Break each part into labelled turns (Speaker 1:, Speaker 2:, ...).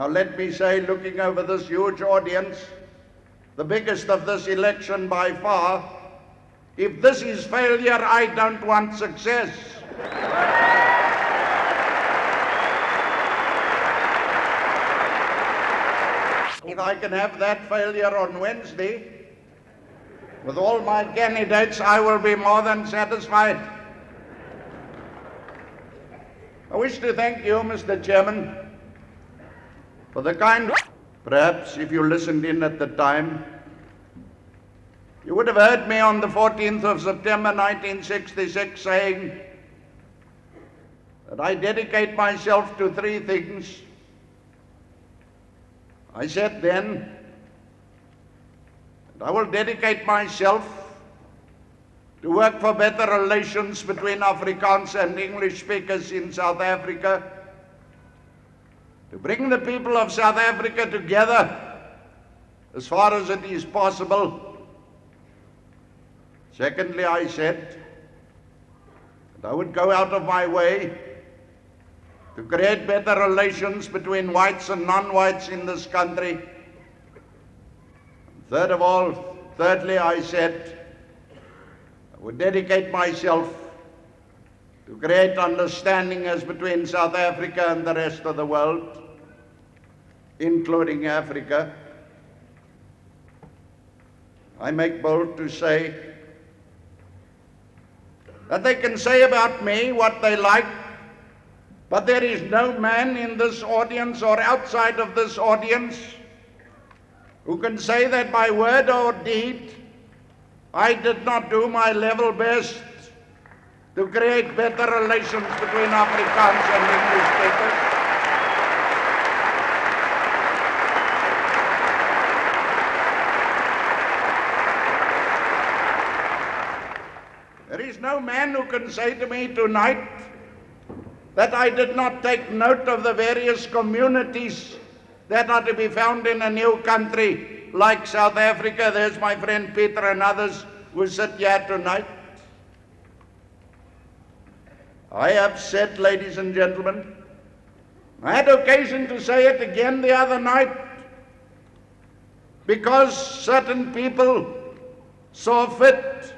Speaker 1: Now let me say, looking over this huge audience, the biggest of this election by far, if this is failure, I don't want success. If I can have that failure on Wednesday, with all my candidates, I will be more than satisfied. I wish to thank you, Mr. Chairman, for the kind, perhaps if you listened in at the time, you would have heard me on the 14th of September 1966 saying that I dedicate myself to three things. I said then that I will dedicate myself to work for better relations between Afrikaans and English speakers in South Africa, to bring the people of South Africa together as far as it is possible. Secondly, I said that I would go out of my way to create better relations between whites and non-whites in this country. Thirdly, I said I would dedicate myself to create understanding as between South Africa and the rest of the world, including Africa. I make bold to say that they can say about me what they like, but there is no man in this audience or outside of this audience who can say that by word or deed I did not do my level best to create better relations between Afrikaans and English speakers. There is no man who can say to me tonight that I did not take note of the various communities that are to be found in a new country like South Africa. There's my friend Peter and others who sit here tonight. I have said, ladies and gentlemen, I had occasion to say it again the other night, because certain people saw fit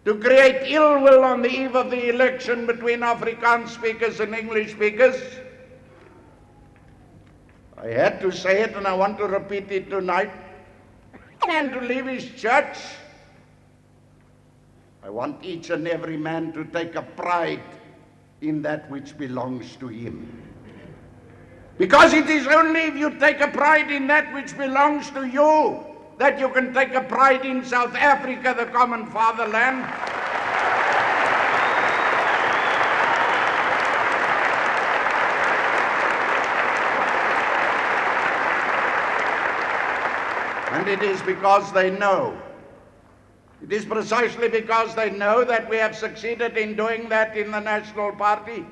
Speaker 1: to create ill will on the eve of the election between Afrikaans speakers and English speakers. I had to say it, and I want to repeat it tonight. And to leave his church, I want each and every man to take a pride in that which belongs to him. Because it is only if you take a pride in that which belongs to you that you can take a pride in South Africa, the common fatherland. And it is because they know. It is precisely because they know that we have succeeded in doing that in the National Party.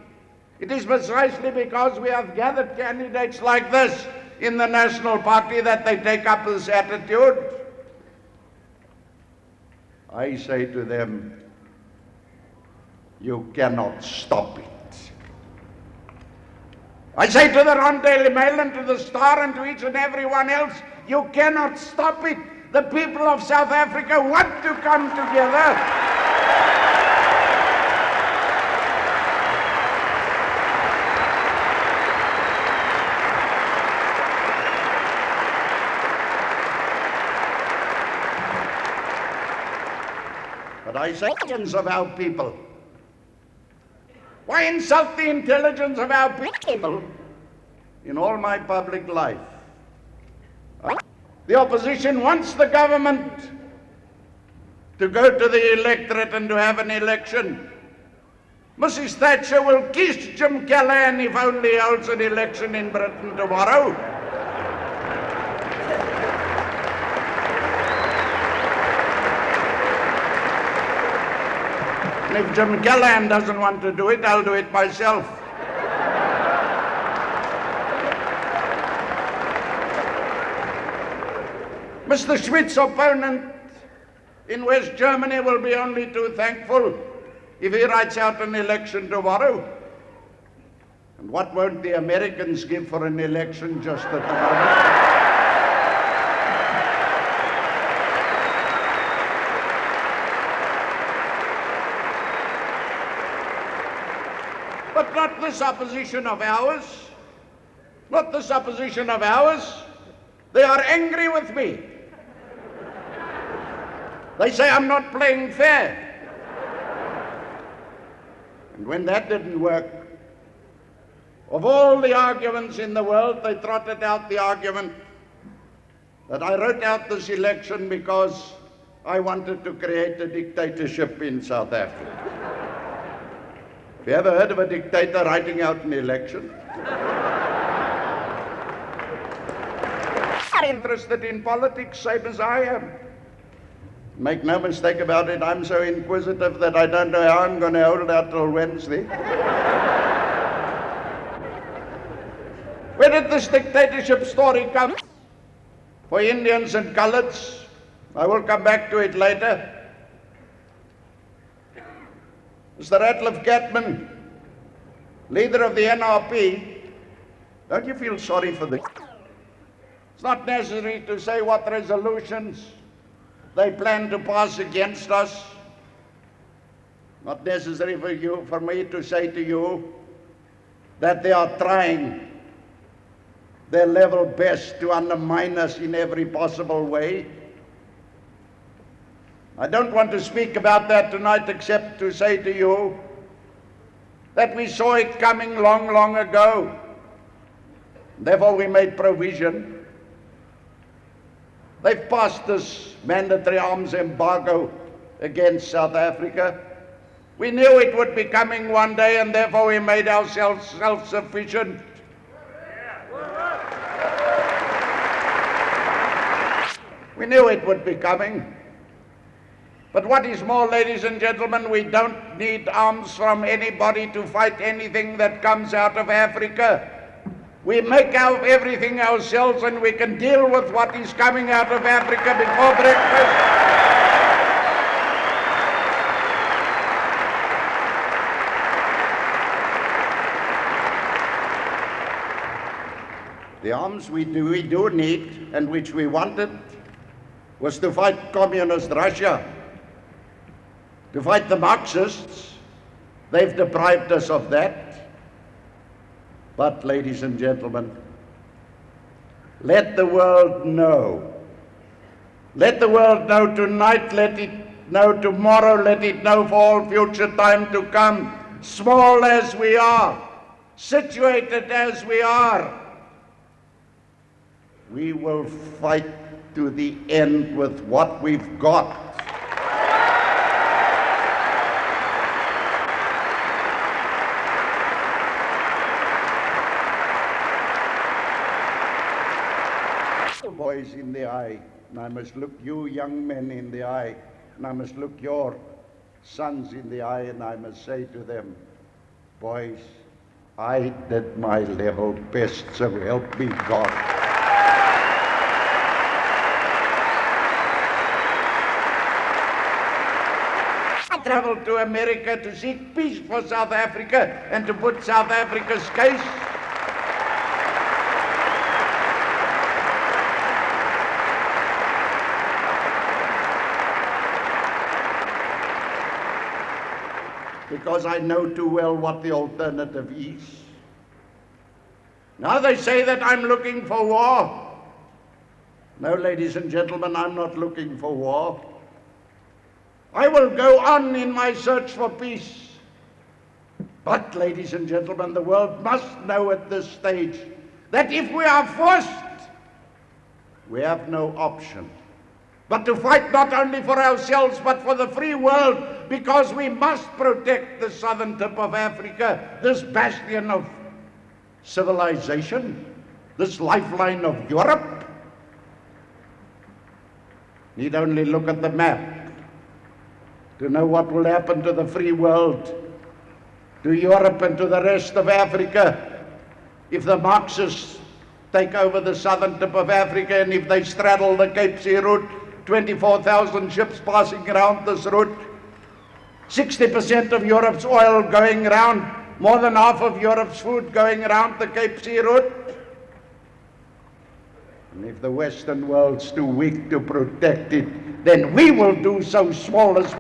Speaker 1: It is precisely because we have gathered candidates like this in the National Party that they take up this attitude. I say to them, you cannot stop it. I say to the Ron Daily Mail and to the Star and to each and every one else, you cannot stop it. The people of South Africa want to come together. But I say, intelligence of our people. Why insult the intelligence of our people in all my public life? The opposition wants the government to go to the electorate and to have an election. Mrs. Thatcher will kiss Jim Callaghan if only he holds an election in Britain tomorrow. And if Jim Callaghan doesn't want to do it, I'll do it myself. Mr. Schmidt's opponent in West Germany will be only too thankful if he writes out an election tomorrow. And what won't the Americans give for an election just at the moment? But not this opposition of ours. Not this opposition of ours. They are angry with me. They say I'm not playing fair. And when that didn't work, of all the arguments in the world, they trotted out the argument that I wrote out this election because I wanted to create a dictatorship in South Africa. Have you ever heard of a dictator writing out an election? Interested in politics, same as I am. Make no mistake about it, I'm so inquisitive that I don't know how I'm going to hold out till Wednesday. Where did this dictatorship story come? For Indians and coloureds, I will come back to it later. Mr. Ratliff Gatman, leader of the NRP, don't you feel sorry for the... It's not necessary to say what resolutions they plan to pass against us. Not necessary for me to say to you that they are trying their level best to undermine us in every possible way. I don't want to speak about that tonight except to say to you that we saw it coming long, long ago. Therefore we made provision. They've passed this mandatory arms embargo against South Africa. We knew it would be coming one day, and therefore we made ourselves self-sufficient. We knew it would be coming. But what is more, ladies and gentlemen, we don't need arms from anybody to fight anything that comes out of Africa. We make out everything ourselves, and we can deal with what is coming out of Africa before breakfast. The arms we do need, and which we wanted, was to fight communist Russia, to fight the Marxists. They've deprived us of that. But, ladies and gentlemen, let the world know. Let the world know tonight, let it know tomorrow, let it know for all future time to come. Small as we are, situated as we are, we will fight to the end with what we've got. Boys in the eye, and I must look you young men in the eye, and I must look your sons in the eye, and I must say to them, boys, I did my level best, so help me God. I traveled to America to seek peace for South Africa and to put South Africa's case. Because I know too well what the alternative is. Now they say that I'm looking for war. No, ladies and gentlemen, I'm not looking for war. I will go on in my search for peace. But, ladies and gentlemen, the world must know at this stage that if we are forced, we have no option but to fight not only for ourselves but for the free world, because we must protect the southern tip of Africa, this bastion of civilization, this lifeline of Europe. Need only look at the map to know what will happen to the free world, to Europe and to the rest of Africa, if the Marxists take over the southern tip of Africa, and if they straddle the Cape Sea route, 24,000 ships passing around this route, 60% of Europe's oil going around, more than half of Europe's food going around the Cape Sea route. And if the Western world's too weak to protect it, then we will do so small as